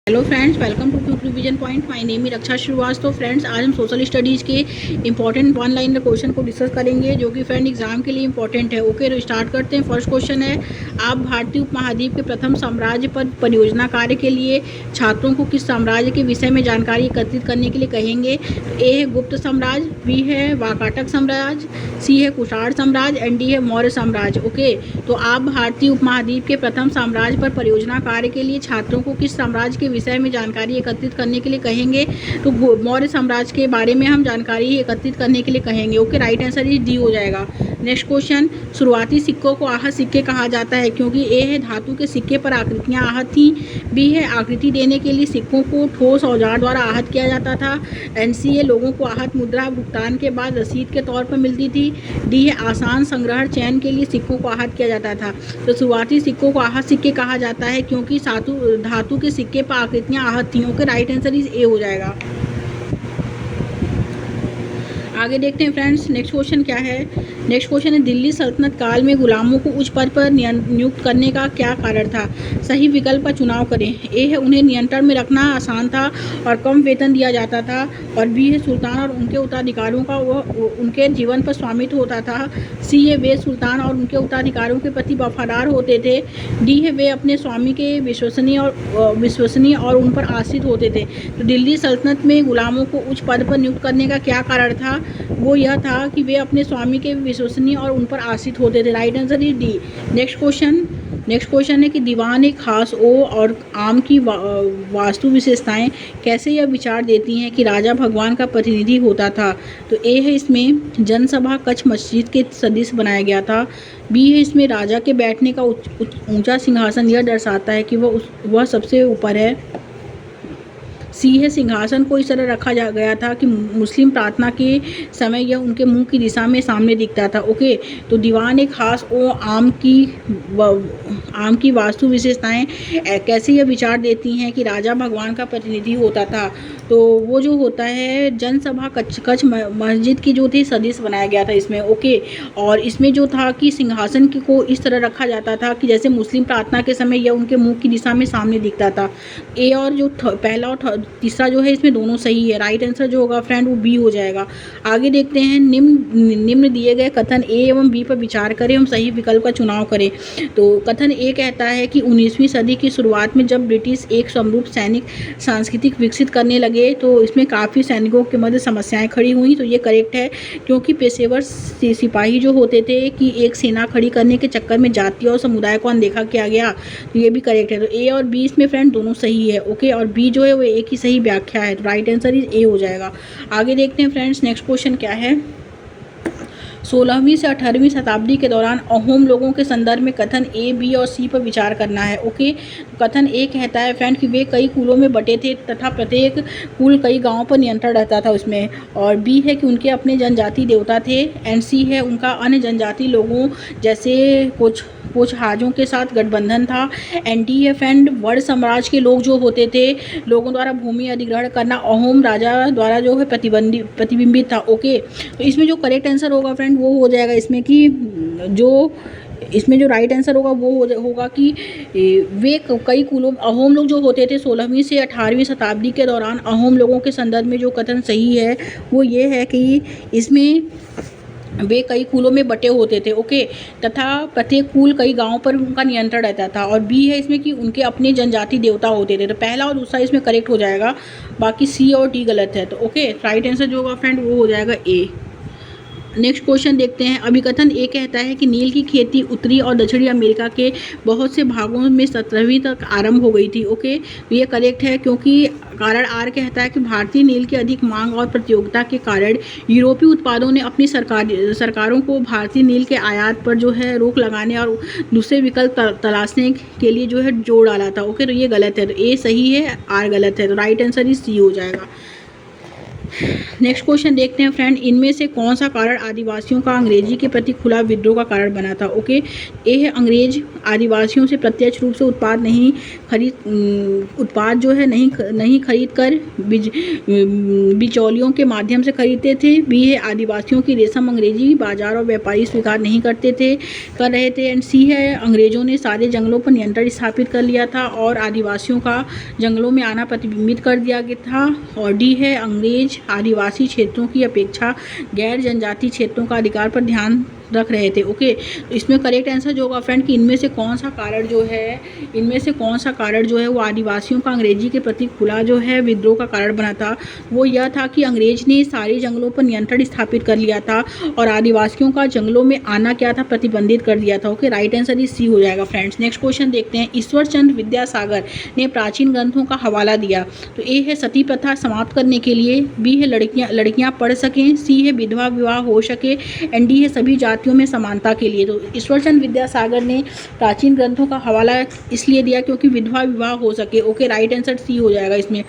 Hello friends, welcome to quick revision point. My name है Raksha Shrivastava. Friends, आज हम social studies के इंपॉर्टेंट वन लाइनर क्वेश्चन को discuss करेंगे जो कि फ्रेंड एग्जाम के लिए इंपॉर्टेंट है। ओके, तो स्टार्ट करते हैं। फर्स्ट क्वेश्चन है, आप भारतीय उपमहाद्वीप के प्रथम साम्राज्य पर परियोजना कार्य के लिए छात्रों को किस साम्राज्य के विषय में जानकारी एकत्रित करने के लिए कहेंगे? ए है गुप्त साम्राज्य, बी है वाकाटक साम्राज्य, सी है कुषाण साम्राज्य एंड डी है मौर्य साम्राज्य। ओके, तो आप भारतीय उपमहाद्वीप के प्रथम साम्राज्य पर परियोजना कार्य के लिए छात्रों को किस साम्राज्य के विषय में जानकारी एकत्रित करने के लिए कहेंगे? तो मौर्य साम्राज्य के बारे में हम जानकारी एकत्रित करने के लिए कहेंगे। Okay, right answer is D हो जाएगा। नेक्स्ट क्वेश्चन, शुरुआती सिक्कों को आहत सिक्के कहा जाता है क्योंकि ए है धातु के सिक्के पर आकृतियां आहत थीं, बी है आकृति देने के लिए सिक्कों को ठोस औजार द्वारा आहत किया जाता था, एंड सी है लोगों को आहत मुद्रा भुगतान के बाद रसीद के तौर पर मिलती थी, डी है आसान संग्रहण चयन के लिए सिक्कों को आहत किया जाता था। तो शुरुआती सिक्कों को आहत सिक्के कहा जाता है क्योंकि धातु के सिक्के पर आकृतियां आहत थी। Okay, right answer is a हो जाएगा। आगे देखते हैं फ्रेंड्स, नेक्स्ट क्वेश्चन क्या है। नेक्स्ट क्वेश्चन है, दिल्ली सल्तनत काल में गुलामों को उच्च पद पर नियुक्त करने का क्या कारण था? सही विकल्प का चुनाव करें। ए है उन्हें नियंत्रण में रखना आसान था और कम वेतन दिया जाता था, और बी है सुल्तान और उनके उत्तराधिकारियों का उनके जीवन पर स्वामित्व होता था, सी है वे सुल्तान और उनके उत्तराधिकारियों के प्रति वफादार होते थे, डी है वे अपने स्वामी के विश्वसनीय और उन पर आश्रित होते थे। तो दिल्ली सल्तनत में गुलामों को उच्च पद पर नियुक्त करने का क्या कारण था? वो यह था कि वे अपने स्वामी के विश्वसनीय और उन पर आश्रित होते थे। Right answer is D. Next question है कि दीवान एक खास ओ और आम की वास्तु विशेषताएं कैसे यह विचार देती हैं कि राजा भगवान का प्रतिनिधि होता था? तो ए है इसमें जनसभा कक्ष मस्जिद के सदृश बनाया गया था, बी है इसमें राजा के बैठने का ऊंचा सिंहासन यह दर्शाता है कि वह सबसे ऊपर है, सी है सिंहासन को इस तरह रखा गया था कि मुस्लिम प्रार्थना के समय यह उनके मुंह की दिशा में सामने दिखता था। ओके, तो दीवान एक खास ओ आम की वास्तु विशेषताएं कैसे यह विचार देती हैं कि राजा भगवान का प्रतिनिधि होता था? तो वो जो होता है जनसभा कक्ष मस्जिद की जो थी सदृश बनाया गया था इसमें। ओके, और इसमें जो था कि सिंहासन को इस तरह रखा जाता था कि जैसे मुस्लिम प्रार्थना के समय यह उनके मुंह की दिशा में सामने दिखता था। ए और जो पहला और तीसरा जो है इसमें दोनों सही है। राइट आंसर जो होगा फ्रेंड वो बी हो जाएगा। आगे देखते हैं, निम्न दिए गए कथन ए एवं बी पर विचार करें, हम सही विकल्प का चुनाव करें। तो कथन ए कहता है कि 19वीं सदी की शुरुआत में जब ब्रिटिश एक समरूप सैनिक सांस्कृतिक विकसित करने लगे तो इसमें काफ़ी सैनिकों के मध्य समस्याएं खड़ी हुई। तो ये करेक्ट है क्योंकि पेशेवर सिपाही जो होते थे कि एक सेना खड़ी करने के चक्कर में जाति और समुदाय को अनदेखा किया गया। तो ये भी करेक्ट है। तो ए और बी इसमें फ्रेंड दोनों सही है। ओके, और बी जो है वो एक ही सही व्याख्या है। तो राइट आंसर इज ए हो जाएगा। आगे देखते हैं फ्रेंड्स, नेक्स्ट क्वेश्चन क्या है। 16वीं से 18वीं शताब्दी के दौरान अहोम लोगों के संदर्भ में कथन ए, बी और सी पर विचार करना है। ओके, कथन ए कहता है फ्रेंड कि वे कई कुलों में बटे थे तथा प्रत्येक कुल कई गांवों पर नियंत्रण रहता था उसमें, और बी है कि उनके अपने जनजाति देवता थे, एंड सी है उनका अन्य जनजाति लोगों जैसे कुछ हाजों के साथ गठबंधन था, एंड डी है फ्रेंड वर्ण साम्राज्य के लोग जो होते थे लोगों द्वारा भूमि अधिग्रहण करना अहोम राजा द्वारा जो है प्रतिबिंबित था। ओके, तो इसमें जो करेक्ट आंसर होगा फ्रेंड वो हो जाएगा इसमें कि इसमें जो राइट आंसर होगा वो होगा कि वे कई कुलों अहोम लोग जो होते थे 16वीं से 18वीं शताब्दी के दौरान अहोम लोगों के संदर्भ में जो कथन सही है वो ये है कि इसमें वे कई कुलों में बटे होते थे। ओके, तथा प्रत्येक कुल कई गांवों पर उनका नियंत्रण रहता था, और बी है इसमें कि उनके अपने जनजाति देवता होते थे। तो पहला और दूसरा इसमें करेक्ट हो जाएगा, बाकी सी और डी गलत है। तो ओके, राइट आंसर जो होगा फ्रेंड वो हो जाएगा ए। नेक्स्ट क्वेश्चन देखते हैं। अभिकथन ए कहता है कि नील की खेती उत्तरी और दक्षिणी अमेरिका के बहुत से भागों में 17वीं तक आरंभ हो गई थी। ओके, तो ये करेक्ट है क्योंकि कारण आर कहता है कि भारतीय नील की अधिक मांग और प्रतियोगिता के कारण यूरोपीय उत्पादों ने अपनी सरकारों को भारतीय नील के आयात पर जो है रोक लगाने और दूसरे विकल्प तलाशने के लिए जो है जोर डाला था। ओके, तो ये गलत है। तो ए सही है, आर गलत है। तो राइट आंसर इज सी हो जाएगा। नेक्स्ट क्वेश्चन देखते हैं फ्रेंड, इनमें से कौन सा कारण आदिवासियों का अंग्रेजी के प्रति खुला विद्रोह का कारण बना था। ओके, ए है अंग्रेज आदिवासियों से प्रत्यक्ष रूप से उत्पाद जो है नहीं खरीद कर बिचौलियों के माध्यम से खरीदते थे। बी है आदिवासियों की रेशम अंग्रेजी बाजार और व्यापारी स्वीकार नहीं कर रहे थे। एंड सी है अंग्रेजों ने सारे जंगलों पर नियंत्रण स्थापित कर लिया था और आदिवासियों का जंगलों में आना प्रतिबंधित कर दिया गया था। और डी है अंग्रेज आदिवासी क्षेत्रों की अपेक्षा गैर जनजाति क्षेत्रों का अधिकार पर ध्यान रख रहे थे। ओके, इसमें करेक्ट आंसर जो होगा फ्रेंड कि इनमें से कौन सा कारण जो है वो आदिवासियों का अंग्रेजी के प्रति खुला जो है विद्रोह का कारण बना था। वो यह था कि अंग्रेज ने सारे जंगलों पर नियंत्रण स्थापित कर लिया था और आदिवासियों का जंगलों में आना क्या था, प्रतिबंधित कर दिया था। Okay, right answer is C हो जाएगा फ्रेंड्स। नेक्स्ट क्वेश्चन देखते हैं, ईश्वर चंद्र विद्यासागर ने प्राचीन ग्रंथों का हवाला दिया। तो ए है सती प्रथा समाप्त करने के लिए, बी है लड़कियां पढ़ सकें, सी है विधवा विवाह हो सके, एंड डी है सभी जातियों में समानता के लिए। तो ईश्वरचंद विद्यासागर ने प्राचीन ग्रंथों का हवाला इसलिए दिया क्योंकि विधवा विवाह हो सके। ओके, राइट आंसर सी हो जाएगा इसमें।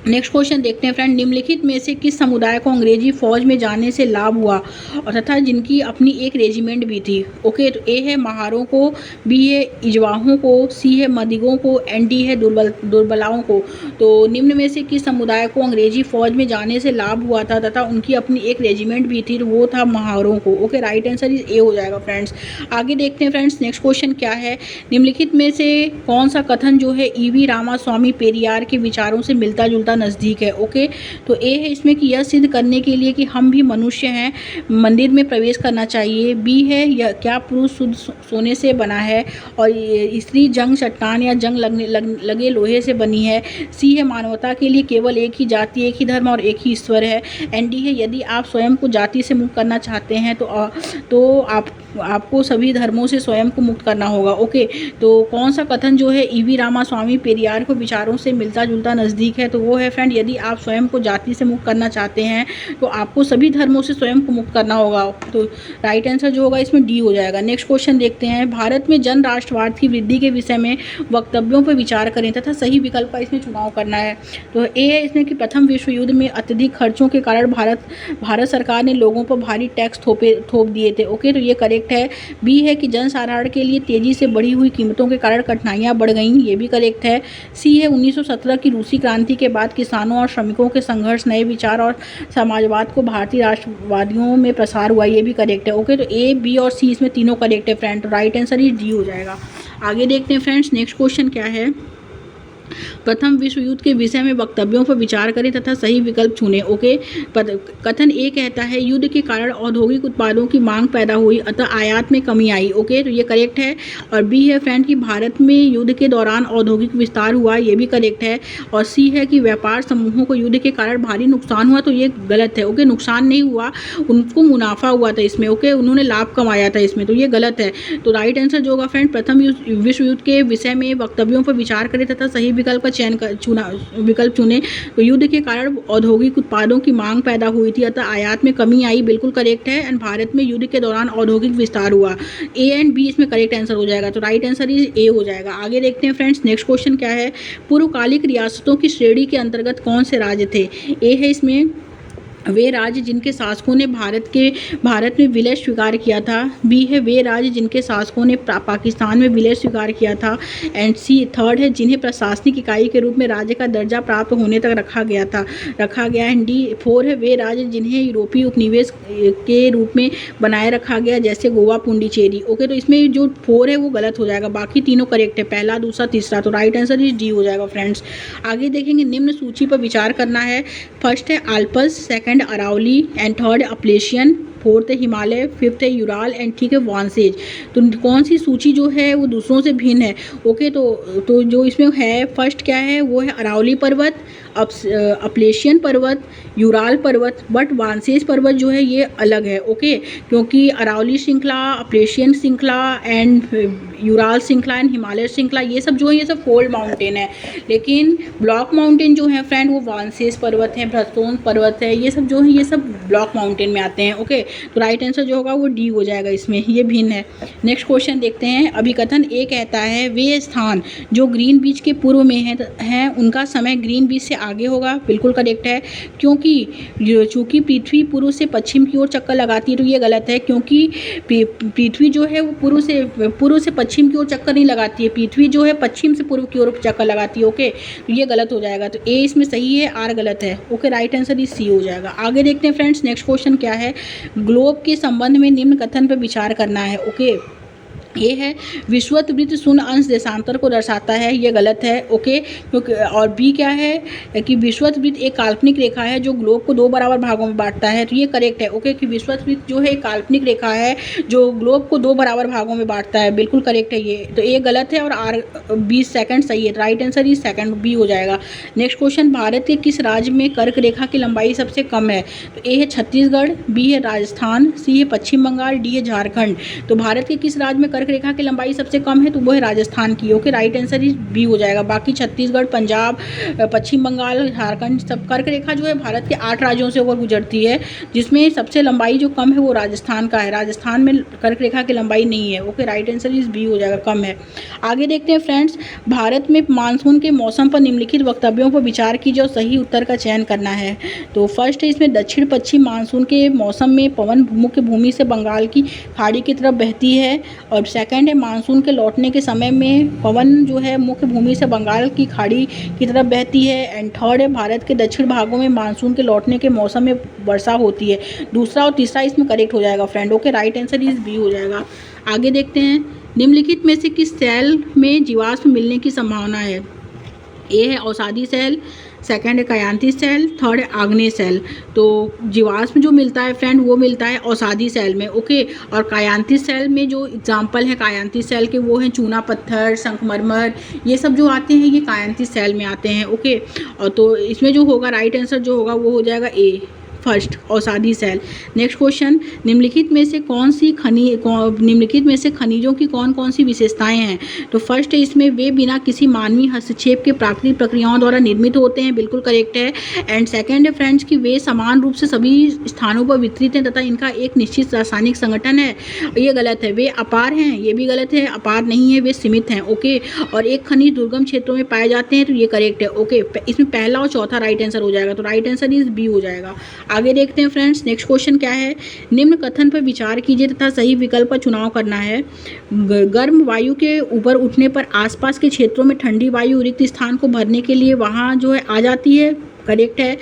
नेक्स्ट क्वेश्चन देखते हैं फ्रेंड, निम्नलिखित में से किस समुदाय को अंग्रेजी फौज में जाने से लाभ हुआ और तथा जिनकी अपनी एक रेजिमेंट भी थी। ओके, तो ए है महारों को, बी है इजवाहों को, सी है मदिगों को, एंड डी है दुर्बलाओं को। तो निम्न में से किस समुदाय को अंग्रेजी फौज में जाने से लाभ हुआ था तथा उनकी अपनी एक रेजिमेंट भी थी, वो था महारों को। Okay, right answer is a हो जाएगा फ्रेंड्स। आगे देखते हैं फ्रेंड्स, नेक्स्ट क्वेश्चन क्या है, निम्नलिखित में से कौन सा कथन जो है ईवी रामास्वामी पेरियार के विचारों से मिलता जुलता नज़दीक है। ओके, तो ए है इसमें कि यह सिद्ध करने के लिए कि हम भी मनुष्य हैं मंदिर में प्रवेश करना चाहिए। बी है यह क्या पुरुष शुद्ध सोने से बना है और स्त्री जंग चट्टान या जंग लगे लोहे से बनी है। सी है मानवता के लिए केवल एक ही जाति, एक ही धर्म और एक ही ईश्वर है। एंड डी है यदि आप स्वयं को जाति से मुक्त करना चाहते हैं तो आपको सभी धर्मों से स्वयं को मुक्त करना होगा। ओके, तो कौन सा कथन जो है ईवी रामास्वामी पेरियार को विचारों से मिलता जुलता नज़दीक है, तो वो है फ्रेंड यदि आप स्वयं को जाति से मुक्त करना चाहते हैं तो आपको सभी धर्मों से स्वयं को मुक्त करना होगा। तो राइट आंसर जो होगा इसमें डी हो जाएगा। नेक्स्ट क्वेश्चन देखते हैं, भारत में जन राष्ट्रवाद की वृद्धि के विषय में वक्तव्यों पर विचार करें तथा सही विकल्प का इसमें चुनाव करना है। तो ए है इसमें कि प्रथम विश्व युद्ध में अत्यधिक खर्चों के कारण भारत सरकार ने लोगों पर भारी टैक्स थोप दिए थे। ओके, तो ये करेक्ट है। बी है कि जनसाधारण के लिए तेजी से बढ़ी हुई कीमतों के कारण कठिनाइयां बढ़ गईं, ये भी करेक्ट है। सी है 1917 की रूसी क्रांति के बाद किसानों और श्रमिकों के संघर्ष, नए विचार और समाजवाद को भारतीय राष्ट्रवादियों में प्रसार हुआ, ये भी करेक्ट है। ओके, तो ए, बी और सी इसमें तीनों करेक्ट है फ्रेंड। तो राइट आंसर इज डी हो जाएगा। आगे देखते हैं फ्रेंड्स, नेक्स्ट क्वेश्चन क्या है, प्रथम विश्व युद्ध के विषय में वक्तव्यों पर विचार करें तथा सही विकल्प चुनें। ओके, कथन ए कहता है युद्ध के कारण औद्योगिक उत्पादों की मांग पैदा हुई अतः आयात में कमी आई। ओके, तो ये करेक्ट है। और बी है फ्रेंड कि भारत में युद्ध के दौरान औद्योगिक विस्तार हुआ, ये भी करेक्ट है। और सी है कि व्यापार समूहों को युद्ध के कारण भारी नुकसान हुआ, तो ये गलत है। ओके, नुकसान नहीं हुआ, उनको मुनाफा हुआ था इसमें। ओके, उन्होंने लाभ कमाया था इसमें, तो ये गलत है। तो राइट आंसर जो होगा फ्रेंड, प्रथम विश्व युद्ध के विषय में वक्तव्यों पर विचार करें तथा सही विकल्प का विकल्प चुने। तो युद्ध के कारण औद्योगिक उत्पादों की मांग पैदा हुई थी अतः आयात में कमी आई, बिल्कुल करेक्ट है। एंड भारत में युद्ध के दौरान औद्योगिक विस्तार हुआ, ए एंड बी इसमें करेक्ट आंसर हो जाएगा। तो राइट आंसर इज ए हो जाएगा। आगे देखते हैं फ्रेंड्स, नेक्स्ट क्वेश्चन क्या है, पूर्वकालिक रियासतों की श्रेणी के अंतर्गत कौन से राज्य थे। ए है इसमें वे राज्य जिनके शासकों ने भारत में विलय स्वीकार किया था। बी है वे राज्य जिनके शासकों ने पाकिस्तान में विलय स्वीकार किया था। एंड सी थर्ड है जिन्हें प्रशासनिक इकाई के रूप में राज्य का दर्जा प्राप्त होने तक रखा गया। एंड डी फोर है वे राज्य जिन्हें यूरोपीय उपनिवेश के रूप में बनाए रखा गया, जैसे गोवा, पुंडीचेरी। ओके, तो इसमें जो फोर है वो गलत हो जाएगा, बाकी तीनों करेक्ट है, पहला, दूसरा, तीसरा। तो राइट आंसर इज डी हो जाएगा फ्रेंड्स। आगे देखेंगे, निम्न सूची पर विचार करना है। फर्स्ट है Alps, second Aravalli and third Appalachian, fourth है हिमालय, फिफ्थ है यूराल एंड ठीक है वांसेज। तो कौन सी सूची जो है वो दूसरों से भिन्न है। ओके, तो जो इसमें है फर्स्ट क्या है, वो है अरावली पर्वत, अपलेशियन पर्वत, यूराल पर्वत, बट वांसेज पर्वत जो है ये अलग है। ओके, क्योंकि अरावली श्रृंखला, अपलेशियन श्रृंखला एंड यूराल श्रृंखला एंड हिमालय श्रृंखला ये सब जो है ये सब फोल्ड माउंटेन है, लेकिन ब्लॉक माउंटेन जो है फ्रेंड वो वांसेज पर्वत है, भ्रस्तोन पर्वत है, ये सब जो है ये सब ब्लॉक माउंटेन में आते हैं। ओके, तो राइट आंसर जो होगा वो डी हो जाएगा, इसमें ये भिन्न है। नेक्स्ट क्वेश्चन देखते हैं। अभिकथन ए कहता है वे स्थान जो ग्रीन बीच के पूर्व में है उनका समय ग्रीन बीच से आगे होगा। बिल्कुल करेक्ट है, क्योंकि चूंकि पृथ्वी पूर्व से पश्चिम की ओर चक्कर लगाती है, तो ये गलत है, क्योंकि पृथ्वी जो है वो पूर्व से पश्चिम की ओर चक्कर नहीं लगाती है, पृथ्वी जो है पश्चिम से पूर्व की ओर चक्कर लगाती है। ओके, तो ये गलत हो जाएगा, तो ए इसमें सही है, आर गलत है। Okay, right answer is C हो जाएगा। आगे देखते हैं फ्रेंड्स, नेक्स्ट क्वेश्चन क्या है। ग्लोब के संबंध में निम्न कथन पर विचार करना है। ओके, ये है विषुवत वृत्त शून्य अंश देशांतर को दर्शाता है, ये गलत है। ओके, क्योंकि और बी क्या है कि विषुवत वृत्त एक काल्पनिक रेखा है जो ग्लोब को 2 बराबर भागों में बांटता है, तो ये करेक्ट है। ओके, कि विषुवत वृत्त जो है एक काल्पनिक रेखा है जो ग्लोब को 2 बराबर भागों में बांटता है, बिल्कुल करेक्ट है ये, तो ये गलत है और आर बी सेकंड सही है, right answer is second B हो जाएगा। नेक्स्ट क्वेश्चन, भारत के किस राज्य में कर्क रेखा की लंबाई सबसे कम है? तो ए है छत्तीसगढ़, बी है राजस्थान, सी है पश्चिम बंगाल, डी है झारखंड। तो भारत के किस राज्य में कर्क रेखा की लंबाई सबसे कम है? तो वो है राजस्थान की। Okay, right answer is B हो जाएगा। बाकी छत्तीसगढ़, पंजाब, पश्चिम बंगाल, झारखंड, सब कर्क रेखा जो है भारत के 8 राज्यों से होकर गुजरती है, जिसमें सबसे लंबाई जो कम है वो राजस्थान का है। राजस्थान में कर्क रेखा की लंबाई नहीं है। Okay, right answer is B हो जाएगा, कम है। आगे देखते हैं फ्रेंड्स, भारत में मानसून के मौसम पर निम्नलिखित वक्तव्यों पर विचार कीजिए और सही उत्तर का चयन करना है। तो फर्स्ट है इसमें, दक्षिण पश्चिम मानसून के मौसम में पवन मुख्य भूमि से बंगाल की खाड़ी की तरफ बहती है। और सेकंड है, मानसून के लौटने के समय में पवन जो है मुख्य भूमि से बंगाल की खाड़ी की तरफ बहती है। एंड थर्ड है, भारत के दक्षिण भागों में मानसून के लौटने के मौसम में वर्षा होती है। दूसरा और तीसरा इसमें करेक्ट हो जाएगा friend. Okay, right answer is B हो जाएगा। आगे देखते हैं, निम्नलिखित में से किस सेल में जीवाश्म मिलने की संभावना है? ए है औषधि सेल, सेकंड है कायांती सेल, थर्ड है आग्नेय सेल। तो जीवाश्म जो मिलता है फ्रेंड वो मिलता है औषधि सेल में। ओके, और कायांती सेल में जो एग्जाम्पल है कायांती सेल के वो हैं चूना पत्थर, संगमरमर, ये सब जो आते हैं ये कायांती सेल में आते हैं। ओके, और तो इसमें जो होगा राइट आंसर जो होगा वो हो जाएगा ए फर्स्ट, औषधि सेल। नेक्स्ट क्वेश्चन, निम्नलिखित में से खनिजों की कौन कौन सी विशेषताएं हैं? तो फर्स्ट है इसमें, वे बिना किसी मानवीय हस्तक्षेप के प्राकृतिक प्रक्रियाओं द्वारा निर्मित होते हैं, बिल्कुल करेक्ट है। एंड सेकंड है फ्रेंड्स कि वे समान रूप से सभी स्थानों पर वितरित हैं तथा इनका एक निश्चित रासायनिक संगठन है, ये गलत है। वे अपार हैं, ये भी गलत है, अपार नहीं है, वे सीमित हैं। ओके, और एक खनिज दुर्गम क्षेत्रों में पाए जाते हैं, तो ये करेक्ट है। ओके, इसमें पहला और चौथा राइट आंसर हो जाएगा, तो राइट आंसर इज बी हो जाएगा। आगे देखते हैं फ्रेंड्स, नेक्स्ट क्वेश्चन क्या है। निम्न कथन पर विचार कीजिए तथा सही विकल्प का चुनाव करना है। गर्म वायु के ऊपर उठने पर आसपास के क्षेत्रों में ठंडी वायु रिक्त स्थान को भरने के लिए वहाँ जो है आ जाती है, करेक्ट है।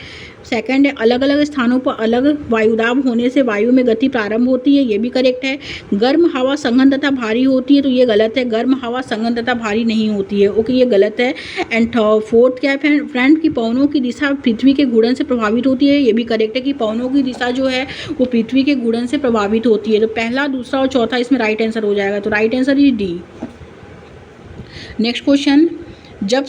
सेकंड है, अलग अलग स्थानों पर अलग वायुदाब होने से वायु में गति प्रारंभ होती है, ये भी करेक्ट है। गर्म हवा संघन तथा भारी होती है, तो ये गलत है, गर्म हवा संघन तथा भारी नहीं होती है। ओके, ये गलत है। एंड फोर्थ क्या है फ्रेंड कि पवनों की दिशा पृथ्वी के घूर्णन से प्रभावित होती है, ये भी करेक्ट है कि पवनों की दिशा जो है वो पृथ्वी के घूर्णन से प्रभावित होती है। तो पहला, दूसरा और चौथा इसमें राइट आंसर हो जाएगा, तो right answer is D. Next question, जब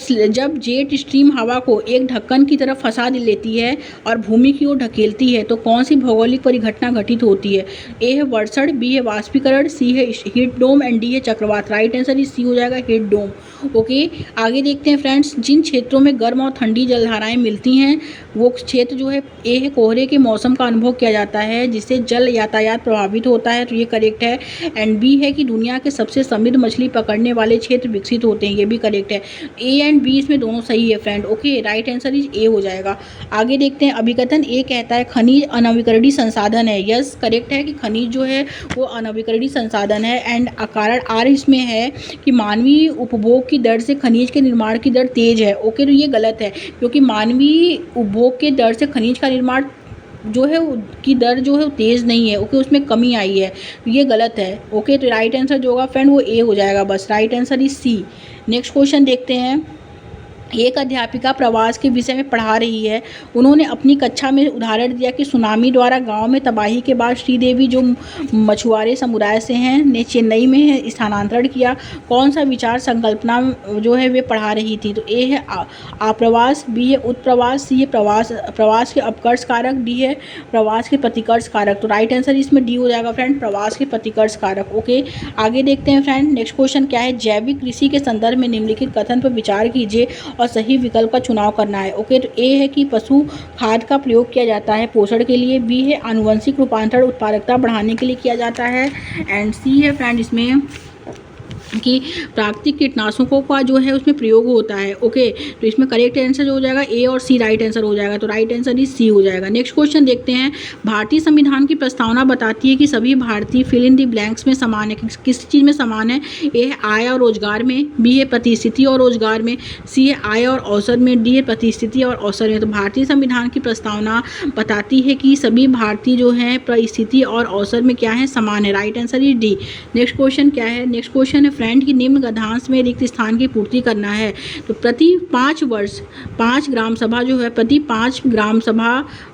जेट स्ट्रीम हवा को एक ढक्कन की तरफ फंसा लेती है और भूमि की ओर ढकेलती है तो कौन सी भौगोलिक परिघटना घटित होती है? ए है वर्षण, बी है वाष्पीकरण, सी है हीट डोम एंड डी है चक्रवात। राइट आंसर इस सी हो जाएगा, हीट डोम। ओके, आगे देखते हैं फ्रेंड्स, जिन क्षेत्रों में गर्म और ठंडी जलधाराएं मिलती हैं वो क्षेत्र जो है, ए है कोहरे के मौसम का अनुभव किया जाता है जिससे जल यातायात प्रभावित होता है, तो ये करेक्ट है। एंड बी है कि दुनिया के सबसे समृद्ध मछली पकड़ने वाले क्षेत्र विकसित होते हैं, ये भी करेक्ट है। ए एंड बी इसमें दोनों सही है friend. Okay, right answer is a हो जाएगा। आगे देखते हैं, अभिकथन ए कहता है खनिज अनवीकरणीय संसाधन है, यस करेक्ट है कि खनिज जो है वो अनवीकरणीय संसाधन है। एंड कारण आर इसमें है कि मानवीय उपभोग की दर से खनिज के निर्माण की दर तेज है। ओके, तो ये गलत है, क्योंकि मानवीय उपभोग के दर से खनिज का निर्माण जो है की दर जो है वो तेज़ नहीं है। ओके, उसमें कमी आई है, तो ये गलत है। ओके, तो राइट आंसर जो होगा फ्रेंड वो ए हो जाएगा, बस right answer is C. Next question देखते हैं, एक अध्यापिका प्रवास के विषय में पढ़ा रही है। उन्होंने अपनी कक्षा में उदाहरण दिया कि सुनामी द्वारा गांव में तबाही के बाद श्रीदेवी जो मछुआरे समुदाय से हैं ने चेन्नई में स्थानांतरण किया। कौन सा विचार संकल्पना जो है वे पढ़ा रही थी? तो ए है आप्रवास, बी है उत्प्रवास, सी है प्रवास के अपकर्ष कारक, डी है प्रवास के प्रतिकर्ष कारक। तो राइट आंसर इसमें डी हो जाएगा फ्रेंड, प्रवास के प्रतिकर्ष कारक। ओके, आगे देखते हैं फ्रेंड, नेक्स्ट क्वेश्चन क्या है। जैविक कृषि के संदर्भ में निम्नलिखित कथन पर विचार कीजिए और सही विकल्प का चुनाव करना है। ओके, तो ए है कि पशु खाद का प्रयोग किया जाता है पोषण के लिए। बी है आनुवंशिक रूपांतरण उत्पादकता बढ़ाने के लिए किया जाता है। एंड सी है फ्रेंड इसमें कि प्राकृतिक कीटनाशकों का जो है उसमें प्रयोग होता है। ओके, तो इसमें करेक्ट आंसर जो हो जाएगा ए और सी राइट आंसर हो जाएगा, तो राइट आंसर इज सी हो जाएगा। नेक्स्ट क्वेश्चन देखते हैं। भारतीय संविधान की प्रस्तावना बताती है कि सभी भारतीय फिल इन द ब्लैंक्स में समान है। किस चीज़ में समान है? ए है आय और रोजगार में, बी है प्रतिस्थिति और रोजगार में, सी है आय और अवसर में, डी है प्रतिस्थिति और अवसर में। तो भारतीय संविधान की प्रस्तावना बताती है कि सभी भारतीय जो है परिस्थिति और अवसर में क्या है? समान है। Right answer is D. Next question क्या है? नेक्स्ट क्वेश्चन है फ्रेंड की निम्न गद्यांश में रिक्त स्थान की पूर्ति करना है। तो प्रति 5 वर्ष 5 ग्राम सभा जो है, प्रति 5 ग्राम सभा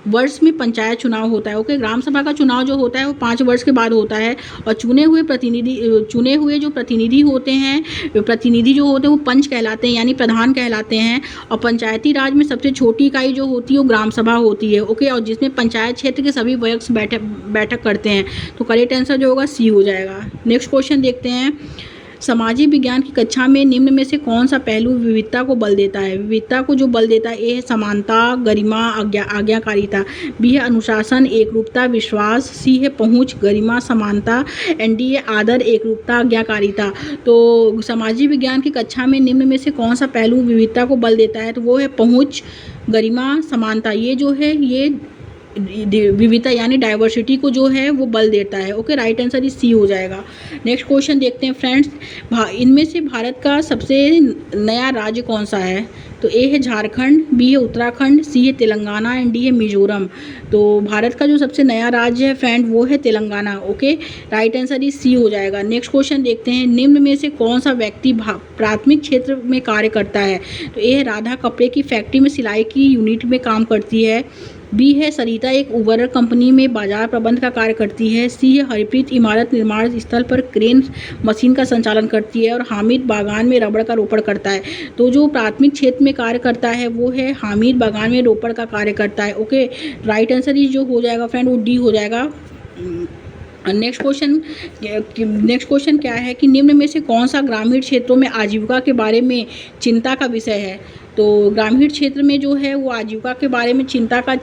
वर्ष में पंचायत चुनाव होता है। ओके, ग्राम सभा का चुनाव जो होता है वो 5 वर्ष के बाद होता है और चुने हुए जो प्रतिनिधि होते हैं, प्रतिनिधि जो होते हैं वो पंच कहलाते हैं, यानी प्रधान कहलाते हैं। और पंचायती राज में सबसे छोटी इकाई जो होती है वो ग्राम सभा होती है। ओके, और जिसमें पंचायत क्षेत्र के सभी वयस्क बैठक करते हैं। तो करेक्ट आंसर जो होगा सी हो जाएगा। नेक्स्ट क्वेश्चन देखते हैं। सामाजिक विज्ञान की कक्षा में निम्न में से कौन सा पहलू विविधता को बल देता है? विविधता को जो बल देता है, ए है समानता, गरिमा, आज्ञाकारिता, बी है अनुशासन, एकरूपता, विश्वास, सी है पहुंच, गरिमा, समानता, एंड डी है आदर, एकरूपता, आज्ञाकारिता। तो सामाजिक विज्ञान की कक्षा में निम्न में से कौन सा पहलू विविधता को बल देता है? तो वो है पहुंच, गरिमा, समानता। ये जो है ये विविधता यानी डाइवर्सिटी को जो है वो बल देता है। Okay, right answer is C हो जाएगा। नेक्स्ट क्वेश्चन देखते हैं फ्रेंड्स। इनमें से भारत का सबसे नया राज्य कौन सा है? तो ए है झारखंड, बी है उत्तराखंड, सी है तेलंगाना, एंड डी है मिजोरम। तो भारत का जो सबसे नया राज्य है फ्रेंड वो है Telangana. Okay, right answer is C हो जाएगा। नेक्स्ट क्वेश्चन देखते हैं। निम्न में से कौन सा व्यक्ति प्राथमिक क्षेत्र में कार्य करता है? तो ए है राधा कपड़े की फैक्ट्री में सिलाई की यूनिट में काम करती है, बी है सरिता एक उर्वरक कंपनी में बाजार प्रबंध का कार्य करती है, सी है हरप्रीत इमारत निर्माण स्थल पर क्रेन मशीन का संचालन करती है, और हामिद बागान में रबड़ का रोपण करता है। तो जो प्राथमिक क्षेत्र में कार्य करता है वो है हामिद बागान में रोपण का कार्य करता है। ओके, राइट आंसर इज जो हो जाएगा फ्रेंड वो डी हो जाएगा। नेक्स्ट क्वेश्चन क्या है कि निम्न में से कौन सा ग्रामीण क्षेत्रों में आजीविका के बारे में चिंता का विषय है? तो ग्रामीण क्षेत्र में जो है वो आजीविका के बारे में चिंता का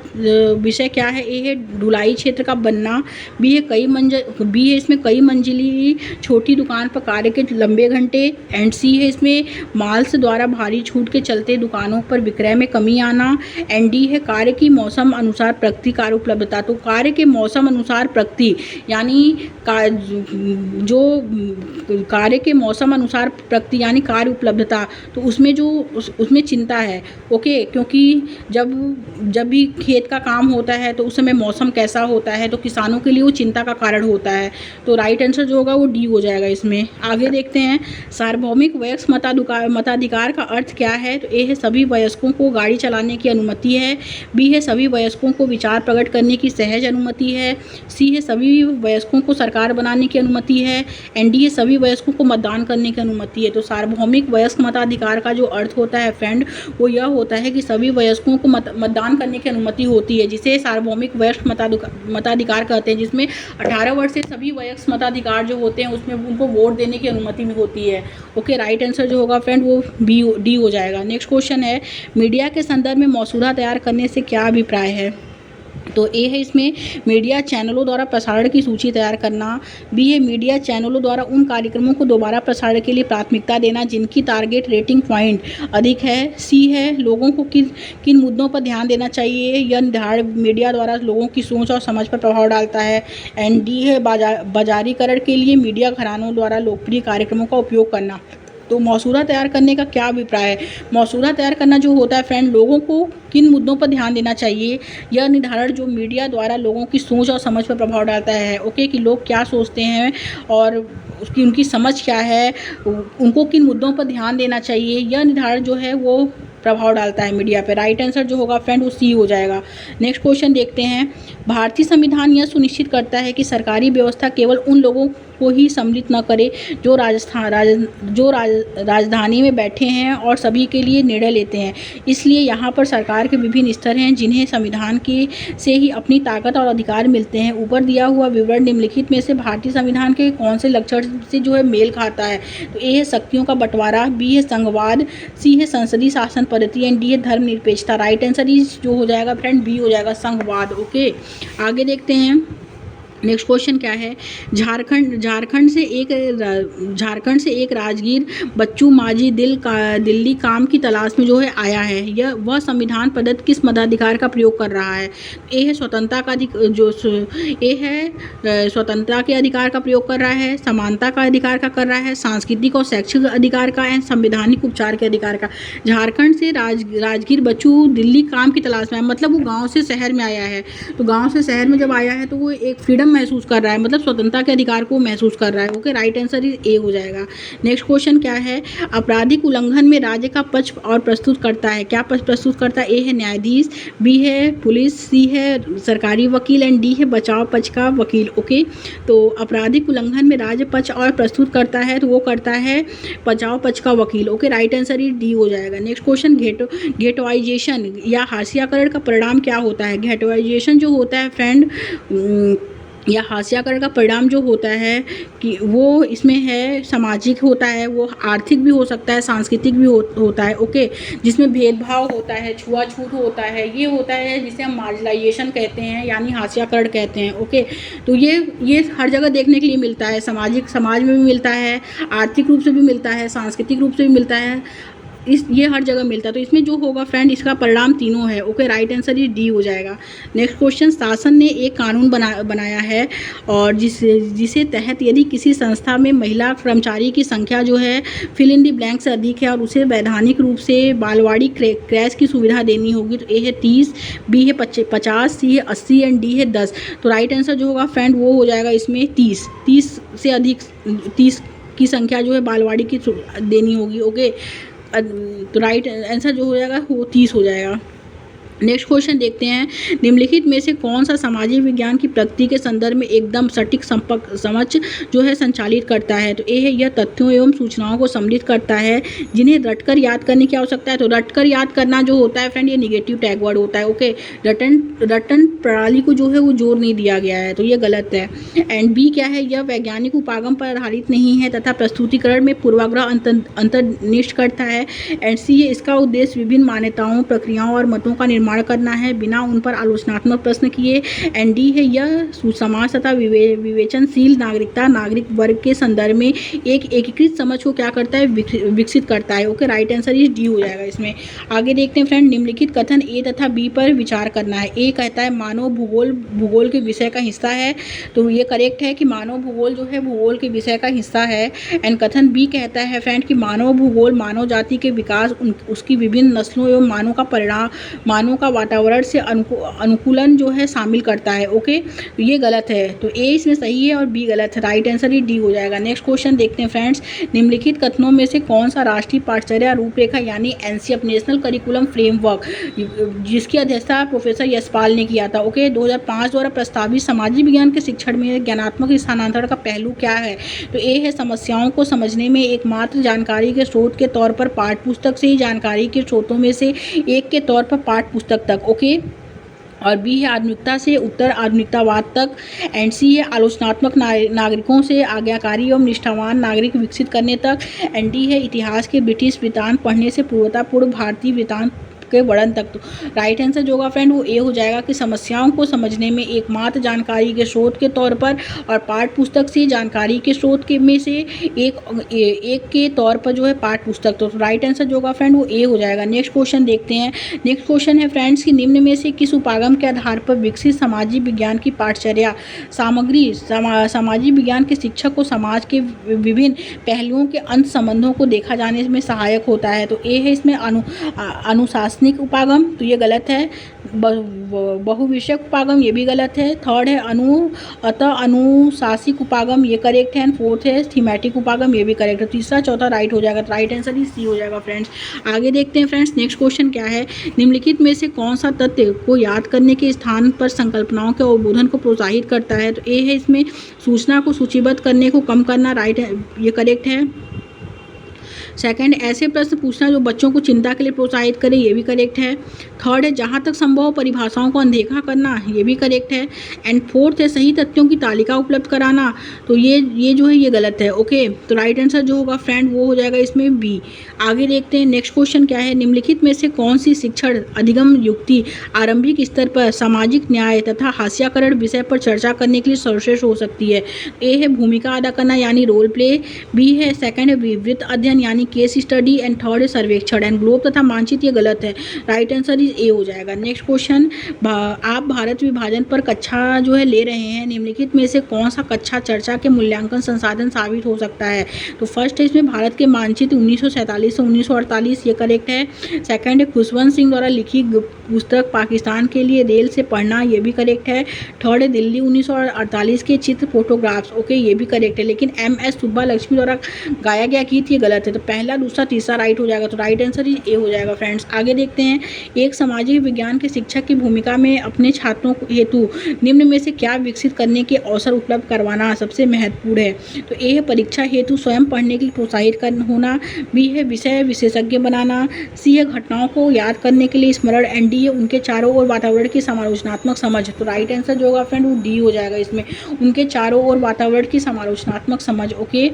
विषय क्या है? ए है ढुलाई क्षेत्र का बनना, बी है इसमें कई मंजिली छोटी दुकान पर कार्य के लंबे घंटे, एंड सी है इसमें माल्स द्वारा भारी छूट के चलते दुकानों पर विक्रय में कमी आना, एंड डी है कार्य की मौसम अनुसार प्रगति कार्य उपलब्धता। तो कार्य के मौसम अनुसार प्रगति यानी जो कार्य के मौसम अनुसार प्रगति यानी कार्य उपलब्धता, तो उसमें चिंता है। ओके, क्योंकि जब भी खेत का काम होता है तो उस समय मौसम कैसा होता है, तो किसानों के लिए वो चिंता का कारण होता है। तो राइट आंसर जो होगा वो डी हो जाएगा इसमें। आगे देखते हैं। सार्वभौमिक वयस्क मताधिकार का अर्थ क्या है? तो ए है सभी वयस्कों को गाड़ी चलाने की अनुमति है, बी है सभी वयस्कों को विचार प्रकट करने की सहज अनुमति है, सी है सभी वयस्कों को सरकार बनाने की अनुमति है, एंड डी है सभी वयस्कों को मतदान करने की अनुमति है। तो सार्वभौमिक वयस्क मताधिकार का जो अर्थ होता है फ्रेंड वो यह होता है कि सभी वयस्कों को मतदान करने की अनुमति होती है, जिसे सार्वभौमिक वयस्क मताधिकार कहते हैं, जिसमें 18 वर्ष से सभी वयस्क मताधिकार जो होते हैं उसमें उनको वोट देने की अनुमति भी होती है। ओके, राइट आंसर जो होगा फ्रेंड वो डी हो जाएगा। नेक्स्ट क्वेश्चन है। मीडिया के संदर्भ में मसौदा तैयार करने से क्या अभिप्राय है? तो ए है इसमें मीडिया चैनलों द्वारा प्रसारण की सूची तैयार करना, बी है मीडिया चैनलों द्वारा उन कार्यक्रमों को दोबारा प्रसारण के लिए प्राथमिकता देना जिनकी टारगेट रेटिंग पॉइंट अधिक है, सी है लोगों को किन मुद्दों पर ध्यान देना चाहिए, यह निर्धारण मीडिया द्वारा लोगों की सोच और समझ पर प्रभाव डालता है, एंड डी है बाजारीकरण के लिए मीडिया घरानों द्वारा लोकप्रिय कार्यक्रमों का उपयोग करना। तो मसौदा तैयार करने का क्या अभिप्राय है? मसौदा तैयार करना जो होता है फ्रेंड लोगों को किन मुद्दों पर ध्यान देना चाहिए, यह निर्धारण जो मीडिया द्वारा लोगों की सोच और समझ पर प्रभाव डालता है। ओके, कि लोग क्या सोचते हैं और उनकी समझ क्या है, उनको किन मुद्दों पर ध्यान देना चाहिए, यह निर्धारण जो है वो प्रभाव डालता है मीडिया पे। राइट आंसर जो होगा फ्रेंड वो सी हो जाएगा। नेक्स्ट क्वेश्चन देखते हैं। भारतीय संविधान यह सुनिश्चित करता है कि सरकारी व्यवस्था केवल उन लोगों को ही सम्मिलित न करे जो राजधानी में बैठे हैं और सभी के लिए निर्णय लेते हैं। इसलिए यहाँ पर सरकार के विभिन्न स्तर हैं जिन्हें संविधान के से ही अपनी ताकत और अधिकार मिलते हैं। ऊपर दिया हुआ विवरण निम्नलिखित में से भारतीय संविधान के कौन से लक्षण से जो है मेल खाता है? तो ए है शक्तियों का बंटवारा, बी है संघवाद, सी है संसदीय शासन पद्धति एंड डी है धर्मनिरपेक्षता। राइट आंसर इज जो हो जाएगा फ्रेंड बी हो जाएगा संघवाद। ओके, आगे देखते हैं नेक्स्ट क्वेश्चन क्या है। झारखंड से एक राजगीर बच्चू माझी दिल्ली काम की तलाश में जो है आया है। यह वह संविधान प्रदत्त किस मताधिकार का प्रयोग कर रहा है? ए है स्वतंत्रता के अधिकार का प्रयोग कर रहा है, समानता का अधिकार का कर रहा है, सांस्कृतिक और शैक्षिक अधिकार का एंड संवैधानिक उपचार के अधिकार का। झारखंड से राजगीर बच्चू दिल्ली काम की तलाश में है, मतलब वो गाँव से शहर में आया है। तो गाँव से शहर में जब आया है तो वो एक फ्रीडम महसूस कर रहा है, मतलब स्वतंत्रता के अधिकार को महसूस कर रहा है। Okay, right answer is a हो जाएगा। नेक्स्ट क्वेश्चन क्या है। आपराधिक उल्लंघन में राज्य का पक्ष और प्रस्तुत करता है। क्या पक्ष प्रस्तुत करता है? ए है न्यायाधीश, बी है पुलिस, सी है सरकारी वकील एंड डी है बचाव पक्ष का वकील। ओके, तो आपराधिक उल्लंघन में राज्य पक्ष और प्रस्तुत करता है तो वो करता है बचाव पक्ष का वकील। Okay, right answer is D हो जाएगा। नेक्स्ट क्वेश्चन, घेटोइजेशन या हाशियाकरण का परिणाम क्या होता है? घेटोइजेशन जो होता है फ्रेंड या हाशियाकरण का परिणाम जो होता है कि वो इसमें है सामाजिक होता है, वो आर्थिक भी हो सकता है, सांस्कृतिक भी होता है। ओके, जिसमें भेदभाव होता है, छुआछूत होता है, ये होता है जिसे हम मार्जिनाइजेशन कहते हैं यानी हाशियाकरण कहते हैं। ओके, तो ये हर जगह देखने के लिए मिलता है, समाज में भी मिलता है, आर्थिक रूप से भी मिलता है, सांस्कृतिक रूप से भी मिलता है, ये हर जगह मिलता है। तो इसमें जो होगा फ्रेंड इसका परिणाम तीनों है। ओके, राइट आंसर ये डी हो जाएगा। नेक्स्ट क्वेश्चन, शासन ने एक कानून बनाया है और जिसे तहत यदि किसी संस्था में महिला कर्मचारी की संख्या जो है फिल इन द ब्लैंक से अधिक है और उसे वैधानिक रूप से बालवाड़ी क्रैश की सुविधा देनी होगी। तो ए है 30, बी है 50, सी है 80 एंड डी है 10। तो राइट आंसर जो होगा फ्रेंड वो हो जाएगा इसमें 30 से अधिक, 30 की संख्या जो है बालवाड़ी की देनी होगी। ओके, तो राइट आंसर जो हो जाएगा वो 30 हो जाएगा। नेक्स्ट क्वेश्चन देखते हैं, निम्नलिखित में से कौन सा सामाजिक विज्ञान की प्रगति के संदर्भ में एकदम सटीक समझ जो है संचालित करता है? तो ए है यह तथ्यों एवं सूचनाओं को सम्मिलित करता है जिन्हें रटकर याद करने की आवश्यकता है। तो रटकर याद करना जो होता है फ्रेंड ये निगेटिव टैग वर्ड होता है। ओके, रटन प्रणाली को जो है वो जोर नहीं दिया गया है, तो ये गलत है। एंड बी क्या है, यह वैज्ञानिक उपागम पर आधारित नहीं है तथा प्रस्तुतिकरण में पूर्वाग्रह अंतर्निष्ठ करता है। एंड सी है इसका उद्देश्य विभिन्न मान्यताओं, प्रक्रियाओं और मतों का निर्माण करना है बिना उन पर आलोचनात्मक प्रश्न किए। एंड डी है यह सुसमाज तथा विवेचनशील नागरिक वर्ग के संदर्भ में एक एकीकृत समझ को क्या करता है, विकसित करता है। Okay, right answer is D हो जाएगा इसमें। आगे देखते हैं फ्रेंड, निम्नलिखित कथन ए तथा बी पर विचार करना है। ए कहता है मानव भूगोल के विषय का हिस्सा है, तो ये करेक्ट है कि मानव भूगोल जो है भूगोल के विषय का हिस्सा है। एंड कथन बी कहता है फ्रेंड कि मानव भूगोल मानव जाति के विकास, उसकी विभिन्न नस्लों एवं मानव का वातावरण से अनुकूलन जो है शामिल करता है। ओके, तो ये गलत है, तो ए इसमें सही है और बी गलत है। राइट आंसर ही डी हो जाएगा। नेक्स्ट क्वेश्चन देखते हैं फ्रेंड्स, निम्नलिखित कथनों में से कौन सा राष्ट्रीय पाठ्यचर्या रूपरेखा यानी एनसीएफ नेशनल करिकुलम फ्रेमवर्क जिसकी अध्यक्षता प्रोफेसर यशपाल ने किया था। ओके, 2005 द्वारा प्रस्तावित सामाजिक विज्ञान के शिक्षण में ज्ञानात्मक स्थानांतरण का पहलू क्या है? तो ए है समस्याओं को समझने में एकमात्र जानकारी के स्रोत के तौर पर पाठ्यपुस्तक से ही जानकारी के स्रोतों में से एक के तौर पर पाठ्यपुस्तक तक। ओके, और बी है आधुनिकता से उत्तर आधुनिकतावाद तक। एंड सी है आलोचनात्मक नागरिकों से आज्ञाकारी एवं निष्ठावान नागरिक विकसित करने तक। एंड डी है इतिहास के ब्रिटिश वृत्तांत पढ़ने से पूर्व भारतीय वृत्तांत के वर्णन तक। तो राइट आंसर जो होगा फ्रेंड वो ए हो जाएगा कि समस्याओं को समझने में एकमात्र जानकारी के स्रोत के तौर पर और पाठ्य पुस्तक से जानकारी के स्रोत के में से एक के तौर पर जो है पाठ्य पुस्तक। तो राइट आंसर जो होगा फ्रेंड वो ए हो जाएगा। नेक्स्ट क्वेश्चन देखते हैं। नेक्स्ट क्वेश्चन है फ्रेंड्स कि निम्न में से किस उपागम के आधार पर विकसित सामाजिक विज्ञान की पाठ्यचर्या सामग्री सामाजिक विज्ञान के शिक्षक को समाज के विभिन्न पहलुओं के अंत संबंधों को देखा जाने में सहायक होता है? तो ए है इसमें अनुशासन दार्शनिक उपागम, तो ये गलत है। बहुविषयक उपागम, ये भी गलत है। थर्ड है अनुशासिक उपागम, ये करेक्ट है। एंड फोर्थ है थीमेटिक उपागम, ये भी करेक्ट है। तीसरा चौथा राइट हो जाएगा, तो राइट आंसर ही सी हो जाएगा फ्रेंड्स। आगे देखते हैं फ्रेंड्स, नेक्स्ट क्वेश्चन क्या है। निम्नलिखित में से कौन सा तथ्य को याद करने के स्थान पर संकल्पनाओं के अवबोधन को प्रोत्साहित करता है? तो ए है इसमें सूचना को सूचीबद्ध करने को कम करना, राइट है, ये करेक्ट है। सेकंड, ऐसे प्रश्न पूछना जो बच्चों को चिंता के लिए प्रोत्साहित करे, ये भी करेक्ट है। थर्ड है जहाँ तक संभव परिभाषाओं को अनदेखा करना, ये भी करेक्ट है। एंड फोर्थ है सही तथ्यों की तालिका उपलब्ध कराना, तो ये जो है ये गलत है। ओके, तो राइट आंसर जो होगा फ्रेंड वो हो जाएगा इसमें बी। आगे देखते हैं नेक्स्ट क्वेश्चन क्या है। निम्नलिखित में से कौन सी शिक्षण अधिगम युक्ति आरंभिक स्तर पर सामाजिक न्याय तथा हास्याकरण विषय पर चर्चा करने के लिए सर्वश्रेष्ठ हो सकती है? ए है भूमिका अदा करना यानी रोल प्ले, बी है सेकंड है विवृत अध्ययन यानी केस स्टडी, एंड थर्ड है सर्वेक्षण। एंड ग्लोब तथा मानचित्र ये गलत है, राइट आंसर इज ए हो जाएगा। नेक्स्ट क्वेश्चन, आप भारत विभाजन पर कक्षा जो है ले रहे हैं, निम्नलिखित में से कौन सा कक्षा चर्चा के मूल्यांकन संसाधन साबित हो सकता है? तो फर्स्ट है इसमें भारत के मानचित्र 1947 से 1948, ये करेक्ट है। सेकंड है खुशवंत सिंह द्वारा लिखी पुस्तक पाकिस्तान के लिए रेल से पढ़ना, ये भी करेक्ट है। थर्ड है दिल्ली 1948 के चित्र फोटोग्राफ्स, ओके, ये भी करेक्ट है। लेकिन MS सुब्बालक्ष्मी द्वारा गाया गया गीत ये गलत है, तो पहला दूसरा तीसरा राइट हो जाएगा, तो राइट आंसर ही ए हो जाएगा फ्रेंड्स। आगे देखते हैं, एक सामाजिक विज्ञान के शिक्षक की भूमिका में अपने छात्रों हेतु निम्न में से क्या विकसित करने के अवसर उपलब्ध करवाना सबसे महत्वपूर्ण है? तो ए है परीक्षा हेतु स्वयं पढ़ने के लिए प्रोत्साहित होना, बी है विषय विशेषज्ञ बनाना, सी है घटनाओं को याद करने के लिए स्मरण, एंड डी है उनके चारों ओर वातावरण की समालोचनात्मक समझ। तो राइट आंसर जो होगा फ्रेंड वो डी हो जाएगा इसमें, उनके चारों ओर वातावरण की समालोचनात्मक समझ। ओके,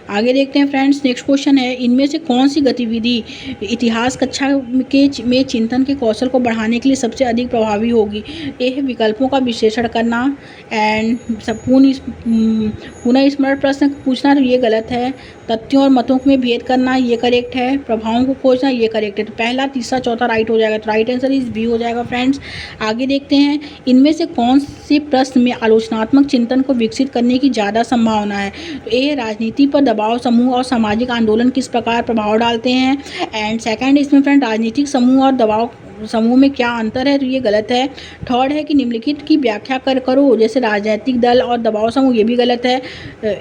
आगे देखते हैं फ्रेंड्स, नेक्स्ट क्वेश्चन है, इनमें से कौन सी गतिविधि इतिहास कक्षा में चिंतन के कौशल को बढ़ाने के लिए सबसे अधिक प्रभावी होगी? ए है विकल्पों का विश्लेषण करना, एंड पुनः स्मरण प्रश्न पूछना, तो ये गलत है। तथ्यों और मतों में भेद करना, ये करेक्ट है। प्रभावों को खोजना, ये करेक्ट है। तो पहला तीसरा चौथा राइट हो जाएगा, तो राइट आंसर इज बी हो जाएगा फ्रेंड्स। आगे देखते हैं, इनमें से कौन से प्रश्न में आलोचनात्मक चिंतन को विकसित करने की ज़्यादा संभावना है? तो ए राजनीति पर दबाव समूह और सामाजिक आंदोलन किस प्रकार प्रभाव डालते हैं, एंड सेकंड इसमें फ्रेंड राजनीतिक समूह और दबाव समूह में क्या अंतर है, तो ये गलत है। थर्ड है कि निम्नलिखित की व्याख्या करो, जैसे राजनीतिक दल और दबाव समूह, ये भी गलत है,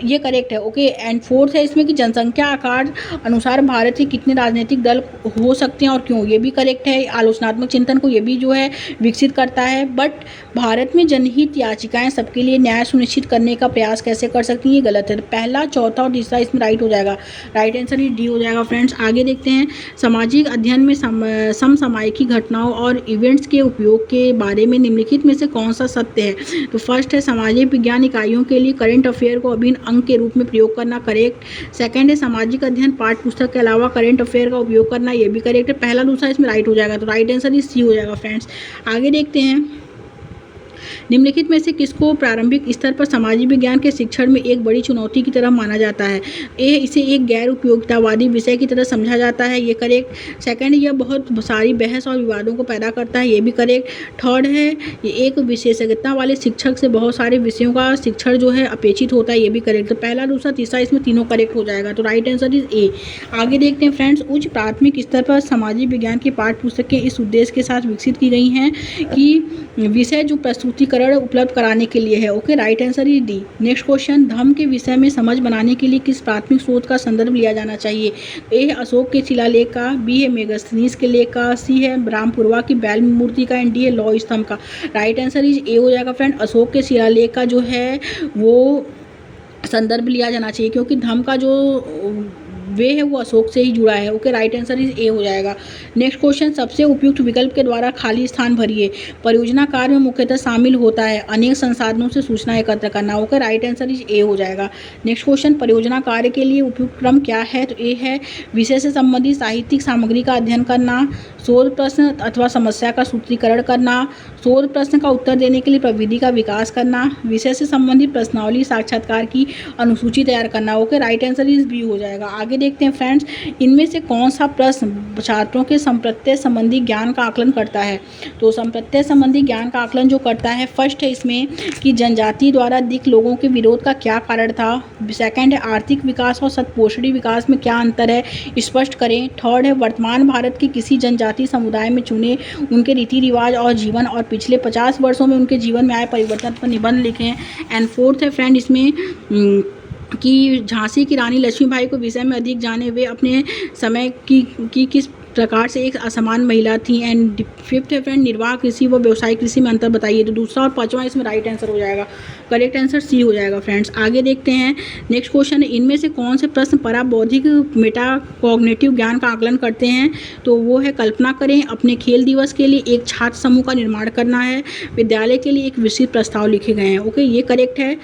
ये करेक्ट है। ओके, एंड फोर्थ है इसमें कि जनसंख्या आकार अनुसार भारत के कितने राजनीतिक दल हो सकते हैं और क्यों, ये भी करेक्ट है। आलोचनात्मक चिंतन को ये भी जो है विकसित करता है। बट भारत में जनहित याचिकाएं सबके लिए न्याय सुनिश्चित करने का प्रयास कैसे कर सकती हैं, ये गलत है। तो पहला चौथा और तीसरा इसमें राइट हो जाएगा, राइट आंसर ही डी हो जाएगा फ्रेंड्स। आगे देखते हैं, सामाजिक अध्ययन में समसामयिकी घटनाओं और इवेंट्स के उपयोग के बारे में निम्नलिखित में से कौन सा सत्य है? तो फर्स्ट है सामाजिक विज्ञान इकाइयों के लिए करंट अफेयर को अभिन्न अंग के रूप में प्रयोग करना, करेक्ट। सेकंड है सामाजिक अध्ययन पाठ्य पुस्तक के अलावा करंट अफेयर का उपयोग करना, ये भी करेक्ट है। पहला दूसरा इसमें राइट हो जाएगा, तो राइट आंसर ही सी हो जाएगा फ्रेंड्स। आगे देखते हैं, निम्नलिखित में से किसको प्रारंभिक स्तर पर सामाजिक विज्ञान के शिक्षण में एक बड़ी चुनौती की तरह माना जाता है? ए इसे एक गैर उपयोगितावादी विषय की तरह समझा जाता है, ये करेक्ट। सेकंड, यह बहुत सारी बहस और विवादों को पैदा करता है, ये भी करेक्ट। थर्ड है ये एक विशेषज्ञता वाले शिक्षक से बहुत सारे विषयों का शिक्षण जो है अपेक्षित होता है, ये भी करेक्ट। तो पहला दूसरा तीसरा इसमें तीनों करेक्ट हो जाएगा, तो राइट आंसर इज ए। आगे देखते हैं फ्रेंड्स, उच्च प्राथमिक स्तर पर सामाजिक विज्ञान की पाठ्य पुस्तकें इस उद्देश्य के साथ विकसित की गई हैं कि विषय जो प्रस्तुतिकरण उपलब्ध कराने के लिए है। Okay, right answer is D. Next question, Dhamma के विषय में समझ बनाने के लिए किस प्राथमिक स्रोत का संदर्भ लिया जाना चाहिए? ए है अशोक के शिलालेख का, बी है मेगास्थनीज के लेख का, सी है रामपुरवा की बैल मूर्ति का, एंड डी है लौह स्तंभ का। राइट आंसर इज ए हो जाएगा फ्रेंड। अशोक के शिलालेख का जो है वो संदर्भ लिया जाना चाहिए, क्योंकि धम्म का जो वे है वो अशोक से ही जुड़ा है। Okay, right answer is a हो जाएगा। नेक्स्ट क्वेश्चन, सबसे उपयुक्त विकल्प के द्वारा खाली स्थान भरिए। परियोजना कार्य में मुख्यतः शामिल होता है अनेक संसाधनों से सूचना एकत्र करना। Okay, right answer is a हो जाएगा। नेक्स्ट क्वेश्चन, परियोजना कार्य के लिए उपयुक्त क्रम क्या है? तो ए है विषय से संबंधित साहित्यिक सामग्री का अध्ययन करना, शोध प्रश्न अथवा समस्या का सूत्रीकरण करना, शोध प्रश्न का उत्तर देने के लिए प्रविधि का विकास करना, विषय से संबंधित प्रश्नावली साक्षात्कार की अनुसूची तैयार करना। Okay, right answer is B हो जाएगा। आगे देखते हैं फ्रेंड्स, इनमें से कौन सा प्रश्न छात्रों के संप्रत्यय संबंधी ज्ञान का आकलन करता है। तो संप्रत्यय संबंधी ज्ञान का आकलन जो करता है, फर्स्ट है इसमें कि जनजाति द्वारा दिख लोगों के विरोध का क्या कारण था। सेकंड है आर्थिक विकास और सतपोषणी विकास में क्या अंतर है, स्पष्ट करें। थर्ड है वर्तमान भारत के किसी जनजाति समुदाय में चुने उनके रीति रिवाज और जीवन और पिछले 50 वर्षों में उनके जीवन में आए परिवर्तन पर निबंध लिखें। एंड फोर्थ है फ्रेंड इसमें कि झांसी की रानी लक्ष्मीबाई को विषय में अधिक जाने, वे अपने समय की किस प्रकार से एक असमान महिला थी। एंड फिफ्थ है फ्रेंड निर्वाह कृषि व व्यवसायिक कृषि में अंतर बताइए। तो दूसरा और पांचवा इसमें राइट आंसर हो जाएगा, करेक्ट आंसर सी हो जाएगा फ्रेंड्स। आगे देखते हैं नेक्स्ट क्वेश्चन है, इनमें से कौन से प्रश्न पराबौद्धिक मेटाकॉग्निटिव ज्ञान का आकलन करते हैं। तो वो है कल्पना करें, अपने खेल दिवस के लिए एक छात्र समूह का निर्माण करना है, विद्यालय के लिए एक विस्तृत प्रस्ताव लिखे गए हैं। ओके, ये करेक्ट है।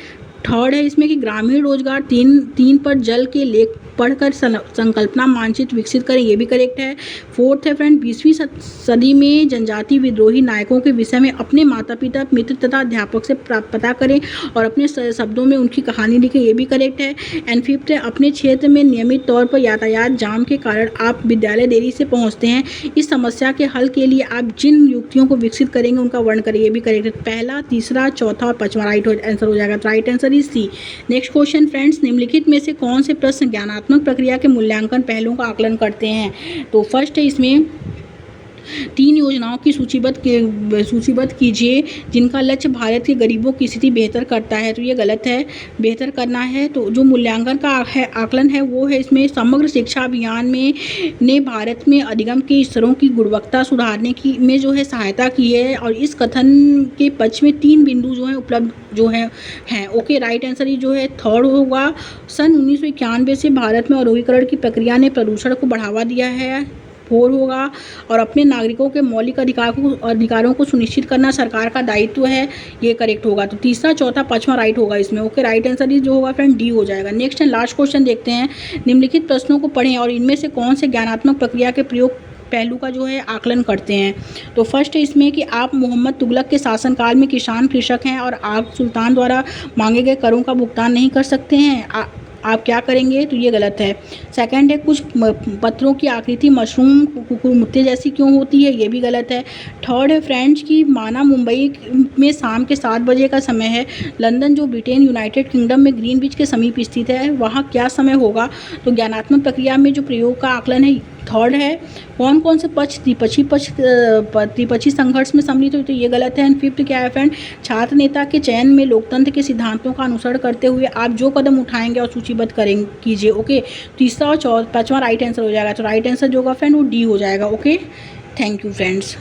थर्ड है इसमें कि ग्रामीण रोजगार तीन पर जल के लेख पढ़कर संकल्पना मानचित्र विकसित करें, ये भी करेक्ट है। फोर्थ है फ्रेंड 20वीं सदी में जनजाति विद्रोही नायकों के विषय में अपने माता पिता मित्र तथा अध्यापक से पता करें और अपने शब्दों में उनकी कहानी लिखें, ये भी करेक्ट है। एंड फिफ्थ है अपने क्षेत्र में नियमित तौर पर यातायात जाम के कारण आप विद्यालय देरी से पहुंचते हैं, इस समस्या के हल के लिए आप जिन युक्तियों को विकसित करेंगे उनका वर्णन करें, ये भी करेक्ट है। पहला, तीसरा, चौथा और पांचवा राइट आंसर हो जाएगा। Right answer is C. Next question friends, निम्नलिखित में से कौन से प्रश्न ज्ञानात्मक प्रक्रिया के मूल्यांकन पहलुओं का आकलन करते हैं। तो फर्स्ट है इसमें 3 योजनाओं की सूचीबद्ध कीजिए जिनका लक्ष्य भारत के गरीबों की स्थिति बेहतर करता है। तो ये गलत है, बेहतर करना है। तो जो मूल्यांकन का आकलन है वो है इसमें समग्र शिक्षा अभियान ने भारत में अधिगम के स्तरों की गुणवत्ता सुधारने की में जो है सहायता की है, और इस कथन के पक्ष में 3 बिंदु जो हैं उपलब्ध जो हैं। ओके, राइट आंसर ये जो है थर्ड होगा। सन 1991 से भारत में औद्योगिकरण की प्रक्रिया ने प्रदूषण को बढ़ावा दिया है, 4 होगा। और अपने नागरिकों के मौलिक अधिकारों को सुनिश्चित करना सरकार का दायित्व है, ये करेक्ट होगा। तो तीसरा, चौथा, पांचवा राइट होगा इसमें। ओके, राइट आंसर जो होगा फ्रेंड डी हो जाएगा। नेक्स्ट एंड लास्ट क्वेश्चन देखते हैं, निम्नलिखित प्रश्नों को पढ़ें और इनमें से कौन से ज्ञानात्मक प्रक्रिया के प्रयोग पहलू का जो है आकलन करते हैं। तो फर्स्ट है इसमें कि आप मोहम्मद तुगलक के शासनकाल में किसान कृषक हैं और आप सुल्तान द्वारा मांगे गए करों का भुगतान नहीं कर सकते हैं, आप क्या करेंगे। तो ये गलत है। सेकंड है कुछ पत्रों की आकृति मशरूम कुकुरमुत्ते जैसी क्यों होती है, ये भी गलत है। थर्ड है फ्रेंड्स की माना मुंबई में शाम के 7 बजे का समय है, लंदन जो ब्रिटेन यूनाइटेड किंगडम में ग्रीनविच के समीप स्थित है वहाँ क्या समय होगा। तो ज्ञानात्मक प्रक्रिया में जो प्रयोग का आकलन है थर्ड है। कौन कौन से पक्ष त्रिपक्षीय संघर्ष में सम्मिलित हुए, तो ये गलत है। एंड फिफ्थ क्या है फ्रेंड, छात्र नेता के चयन में लोकतंत्र के सिद्धांतों का अनुसरण करते हुए आप जो कदम उठाएंगे और सूचीबद्ध कीजिए। ओके, तीसरा और पांचवा राइट आंसर हो जाएगा। तो राइट आंसर जो होगा फ्रेंड वो डी हो जाएगा। Okay, thank you friends.